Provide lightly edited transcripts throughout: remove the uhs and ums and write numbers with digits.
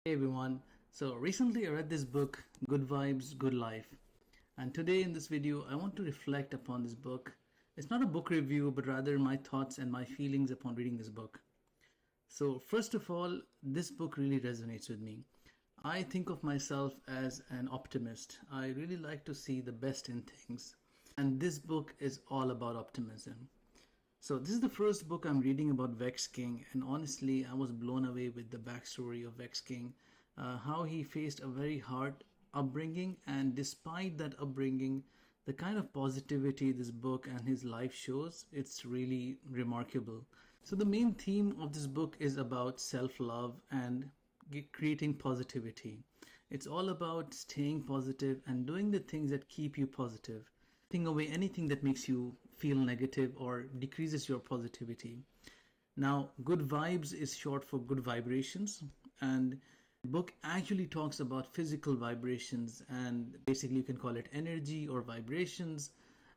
Hey everyone, so recently I read this book, Good Vibes, Good Life. And today in this video, I want to reflect upon this book. It's not a book review, but rather my thoughts and my feelings upon reading this book. So, first of all, this book really resonates with me. I think of myself as an optimist. I really like to see the best in things. And this book is all about optimism. So this is the first book I'm reading about Vex King, and honestly, I was blown away with the backstory of Vex King, how he faced a very hard upbringing, and despite that upbringing, the kind of positivity this book and his life shows, it's really remarkable. So the main theme of this book is about self-love and creating positivity. It's all about staying positive and doing the things that keep you positive, taking away anything that makes you feel negative or decreases your positivity. Now, good vibes is short for good vibrations, and the book actually talks about physical vibrations, and basically you can call it energy or vibrations,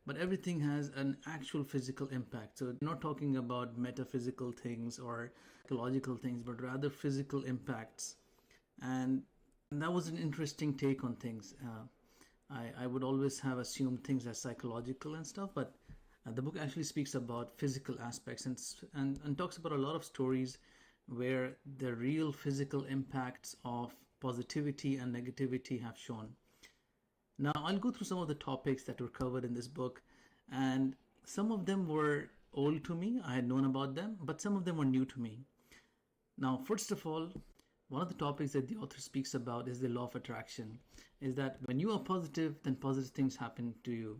but everything has an actual physical impact. So, we're not talking about metaphysical things or psychological things, but rather physical impacts. And that was an interesting take on things. I would always have assumed things as psychological and stuff, but the book actually speaks about physical aspects and talks about a lot of stories where the real physical impacts of positivity and negativity have shown. Now, I'll go through some of the topics that were covered in this book, and some of them were old to me. I had known about them, but some of them were new to me. Now, first of all, one of the topics that the author speaks about is the law of attraction, is that when you are positive, then positive things happen to you.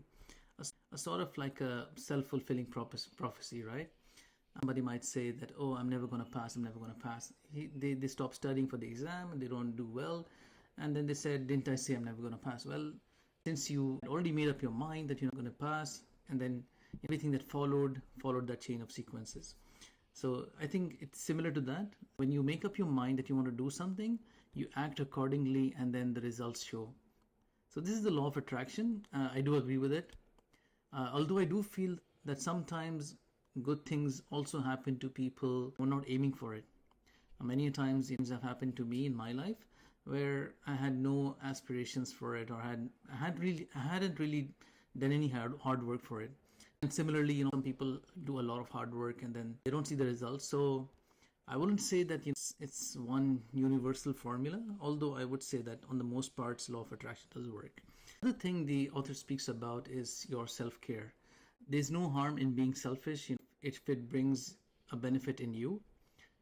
A sort of like a self-fulfilling prophecy, right? Somebody might say that, oh, I'm never going to pass, I'm never going to pass. They stop studying for the exam and they don't do well. And then they said, didn't I say I'm never going to pass? Well, since you already made up your mind that you're not going to pass, and then everything that followed that chain of sequences. So I think it's similar to that. When you make up your mind that you want to do something, you act accordingly and then the results show. So this is the law of attraction. I do agree with it. Although I do feel that sometimes good things also happen to people who are not aiming for it. Many times things have happened to me in my life where I had no aspirations for it, or I hadn't really done any hard work for it. And similarly, some people do a lot of hard work and then they don't see the results. So I wouldn't say that it's one universal formula, although I would say that on the most parts, law of attraction does work. Another thing the author speaks about is your self-care. There's no harm in being selfish if it brings a benefit in you.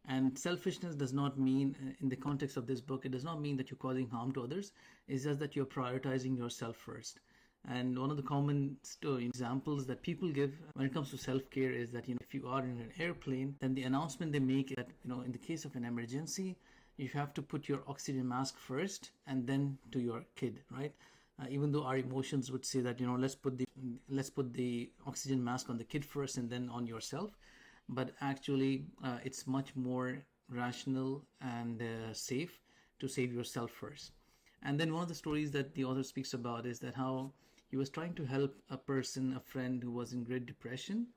And selfishness does not mean, in the context of this book, it does not mean that you're causing harm to others. It's just that you're prioritizing yourself first. And one of the common examples that people give when it comes to self-care is that if you are in an airplane, then the announcement they make is that in the case of an emergency, you have to put your oxygen mask first and then to your kid, right? Even though our emotions would say that let's put the oxygen mask on the kid first and then on yourself, but actually it's much more rational and safe to save yourself first. And then one of the stories that the author speaks about is that how he was trying to help a friend who was in great depression.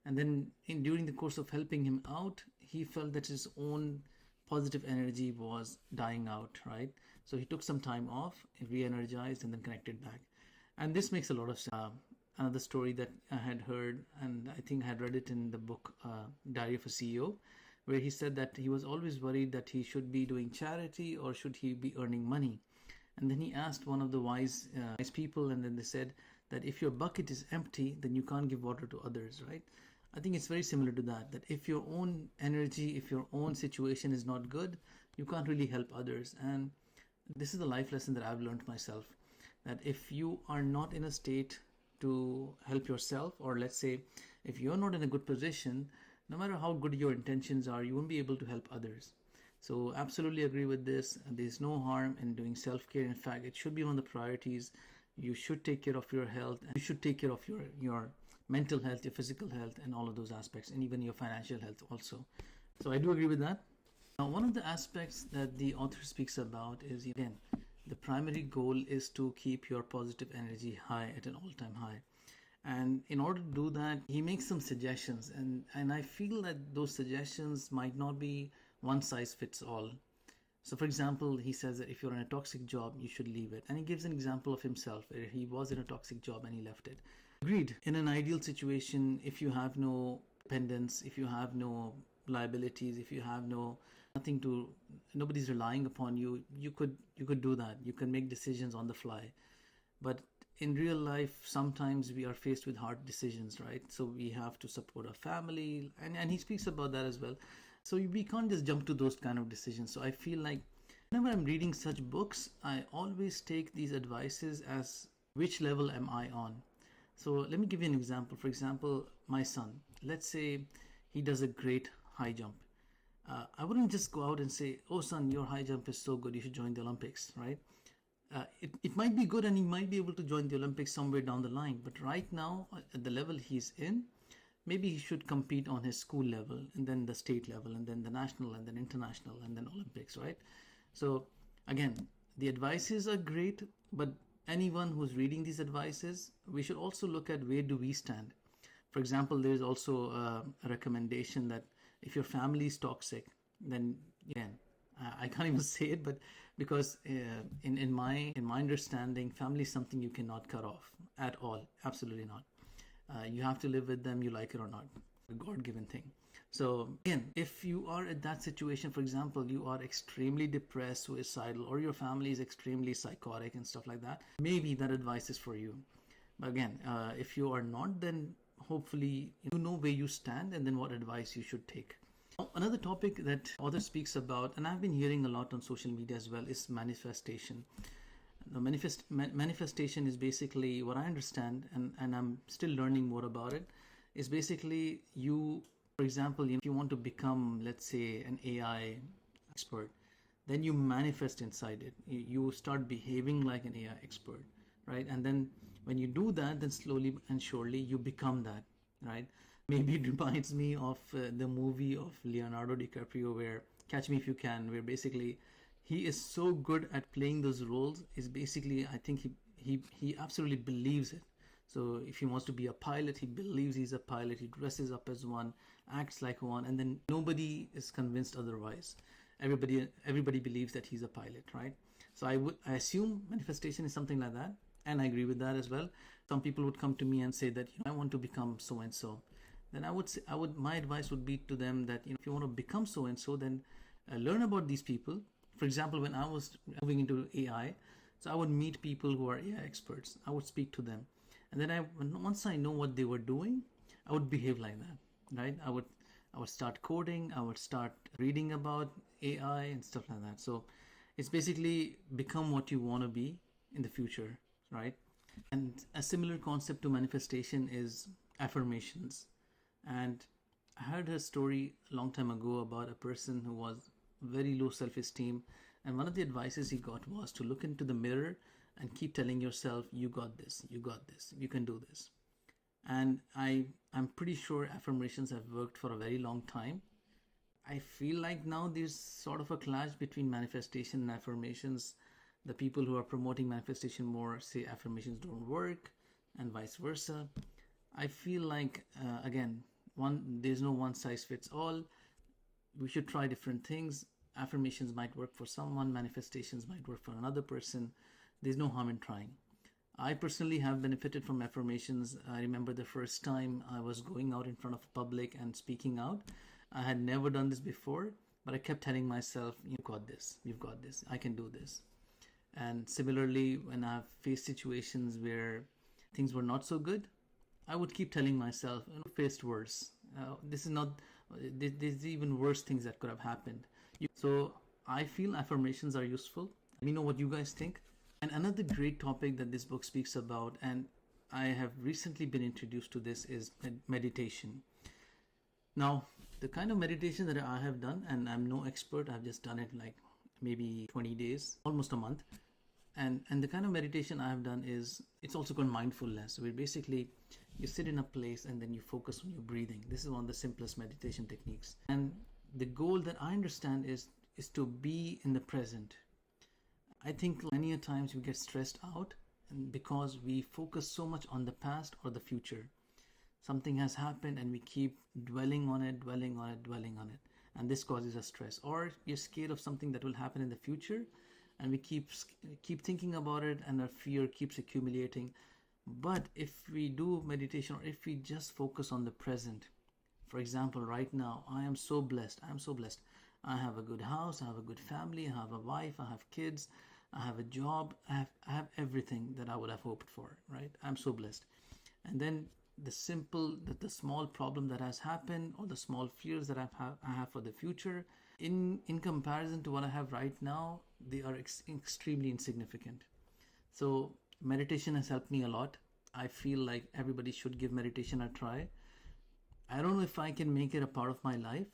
And then during the course of helping him out, he felt that his own positive energy was dying out, right? So he took some time off, re-energized, and then connected back. And this makes a lot of sense. Another story that I had heard, and I think I had read it in the book Diary of a CEO, where he said that he was always worried that he should be doing charity or should he be earning money. And then he asked one of the wise people, and then they said that if your bucket is empty, then you can't give water to others, right? I think it's very similar to that if your own energy, if your own situation is not good, you can't really help others. And this is the life lesson that I've learned myself, that if you are not in a state to help yourself, or let's say if you're not in a good position, no matter how good your intentions are, you won't be able to help others. So absolutely agree with this. There's no harm in doing self-care. In fact, it should be one of the priorities. You should take care of your health, and you should take care of your mental health, your physical health, and all of those aspects, and even your financial health also. So I do agree with that. Now, one of the aspects that the author speaks about is, again, the primary goal is to keep your positive energy high, at an all-time high. And in order to do that, he makes some suggestions, and I feel that those suggestions might not be one size fits all. So for example, he says that if you're in a toxic job, you should leave it. And he gives an example of himself where he was in a toxic job and he left it. Agreed. In an ideal situation, if you have no dependents, if you have no liabilities, if you have nothing to, nobody's relying upon you, you could do that. You can make decisions on the fly. But in real life, sometimes we are faced with hard decisions, right? So we have to support our family, and he speaks about that as well. So we can't just jump to those kind of decisions. So I feel like whenever I'm reading such books, I always take these advices as which level am I on? So let me give you an example. For example, my son, let's say he does a great high jump. I wouldn't just go out and say, oh son, your high jump is so good, you should join the Olympics, right? It might be good and he might be able to join the Olympics somewhere down the line. But right now, at the level he's in, maybe he should compete on his school level and then the state level and then the national and then international and then Olympics, right? So again, the advices are great, but anyone who's reading these advices, we should also look at where do we stand. For example, there's also a recommendation that if your family is toxic, then again, I can't even say it, but because in my understanding, family is something you cannot cut off at all. Absolutely not. You have to live with them, you like it or not. A God-given thing. So again, if you are at that situation, for example, you are extremely depressed, suicidal, or your family is extremely psychotic and stuff like that, maybe that advice is for you. But again, if you are not, then hopefully you know where you stand and then what advice you should take. Now, another topic that author speaks about, and I've been hearing a lot on social media as well, is manifestation. The manifestation is basically what I understand, and I'm still learning more about it, is basically you, for example, if you want to become, let's say, an AI expert, then you manifest inside it. You start behaving like an AI expert, right? And then when you do that, then slowly and surely you become that, right? Maybe it reminds me of the movie of Leonardo DiCaprio where Catch Me If You Can, where basically he is so good at playing those roles, is basically, I think he absolutely believes it. So if he wants to be a pilot, he believes he's a pilot, he dresses up as one, acts like one, and then nobody is convinced otherwise. Everybody believes that he's a pilot, right? So I assume manifestation is something like that, and I agree with that as well. Some people would come to me and say that, I want to become so and so. Then my advice would be to them that, if you want to become so and so, then learn about these people. For example, when I was moving into AI, so I would meet people who are AI experts. I would speak to them, and then once I know what they were doing, I would behave like that, right? I would start coding. I would start reading about AI and stuff like that. So it's basically become what you want to be in the future, right? And a similar concept to manifestation is affirmations. And I heard a story a long time ago about a person who was very low self-esteem, and one of the advices he got was to look into the mirror and keep telling yourself, you got this, you got this, you can do this. And I'm pretty sure affirmations have worked for a very long time. I feel like now there's sort of a clash between manifestation and affirmations. The people who are promoting manifestation more say affirmations don't work, and vice versa. I feel like again, there's no one size fits all. We should try different things. Affirmations might work for someone, manifestations might work for another person. There's no harm in trying. I personally have benefited from affirmations. I remember the first time I was going out in front of public and speaking out. I had never done this before, but I kept telling myself, you've got this, I can do this. And similarly, when I've faced situations where things were not so good, I would keep telling myself, faced worse. There's even worse things that could have happened. So I feel affirmations are useful. Let me know what you guys think. And another great topic that this book speaks about, and I have recently been introduced to this, is meditation. Now, the kind of meditation that I have done, and I'm no expert, I've just done it like maybe 20 days, almost a month. And the kind of meditation I have done is, it's also called mindfulness, where basically you sit in a place and then you focus on your breathing. This is one of the simplest meditation techniques. And the goal that I understand is to be in the present. I think many a times we get stressed out and because we focus so much on the past or the future. Something has happened and we keep dwelling on it. and this causes us stress. Or you're scared of something that will happen in the future, and we keep thinking about it, and our fear keeps accumulating. But if we do meditation, or if we just focus on the present, for example, right now, I am so blessed. I am so blessed. I have a good house, I have a good family, I have a wife, I have kids, I have a job, I have everything that I would have hoped for, right? I'm so blessed. And then the small problem that has happened, or the small fears that I have for the future, in comparison to what I have right now, they are extremely insignificant. So meditation has helped me a lot. I feel like everybody should give meditation a try. I don't know if I can make it a part of my life.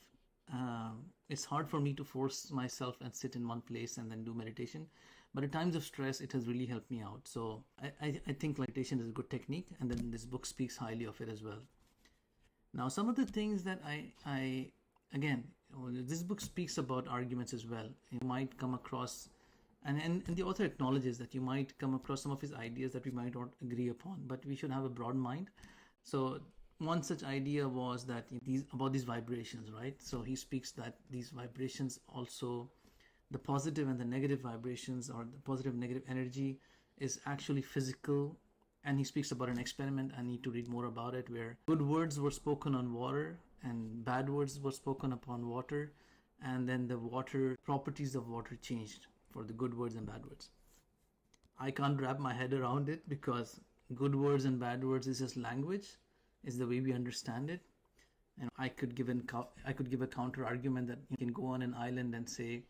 It's hard for me to force myself and sit in one place and then do meditation. But at times of stress, it has really helped me out. So I think meditation is a good technique, and then this book speaks highly of it as well. Now, some of the things that again, this book speaks about arguments as well. You might come across, and the author acknowledges that you might come across some of his ideas that we might not agree upon, but we should have a broad mind. So one such idea was that about these vibrations, right? So he speaks that these vibrations also, the positive and the negative vibrations, or the positive and negative energy, is actually physical. And he speaks about an experiment. I need to read more about it, where good words were spoken on water and bad words were spoken upon water, and then the water properties of water changed for the good words and bad words. I can't wrap my head around it, because good words and bad words is just language, is the way we understand it. And I could give a counter argument that you can go on an island and say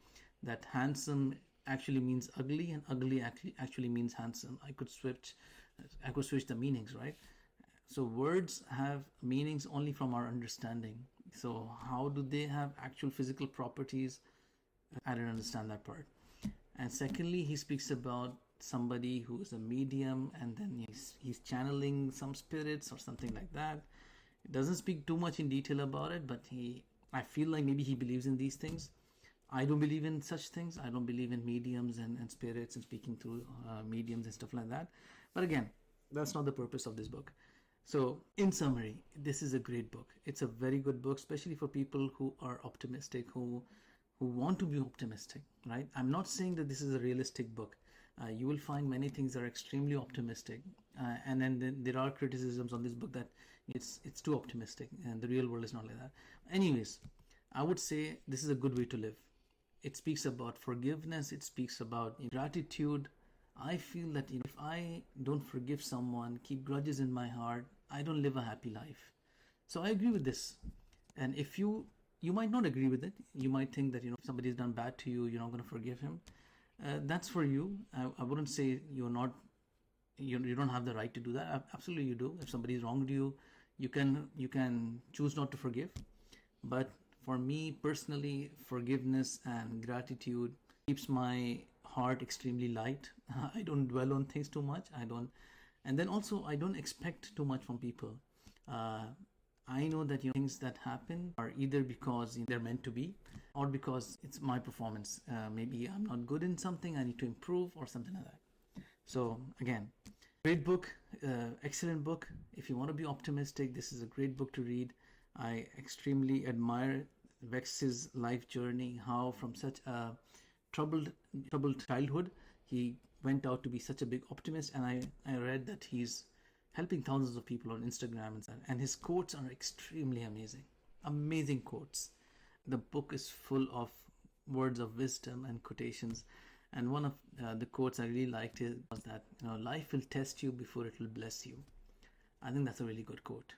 that handsome actually means ugly, and ugly actually means handsome. I could switch the meanings, right? So words have meanings only from our understanding. So how do they have actual physical properties? I don't understand that part. And secondly, he speaks about somebody who is a medium, and then he's channeling some spirits or something like that. It doesn't speak too much in detail about it, but I feel like maybe he believes in these things. I don't believe in such things. I don't believe in mediums and spirits and speaking through mediums and stuff like that. But again, that's not the purpose of this book. So in summary, this is a great book. It's a very good book, especially for people who are optimistic, who want to be optimistic, right? I'm not saying that this is a realistic book. You will find many things that are extremely optimistic, and then there are criticisms on this book that it's too optimistic, and the real world is not like that. Anyways, I would say this is a good way to live. It speaks about forgiveness. It speaks about gratitude. I feel that if I don't forgive someone, keep grudges in my heart, I don't live a happy life. So I agree with this. And if you might not agree with it, you might think that if somebody's done bad to you, you're not going to forgive him. That's for you. I wouldn't say you don't have the right to do that. Absolutely you do. If somebody's wronged you, you can choose not to forgive. But for me personally, forgiveness and gratitude keeps my heart extremely light. I don't dwell on things too much. And then also I don't expect too much from people. I know that things that happen are either because they're meant to be, or because it's my performance. Maybe I'm not good in something, I need to improve, or something like that. So again, great book, excellent book. If you want to be optimistic, this is a great book to read. I extremely admire Vex's life journey, how from such a troubled childhood, he went out to be such a big optimist. And I read that he's helping thousands of people on Instagram, and his quotes are extremely amazing quotes. The book is full of words of wisdom and quotations, and one of the quotes I really liked was that life will test you before it will bless you. I think that's a really good quote.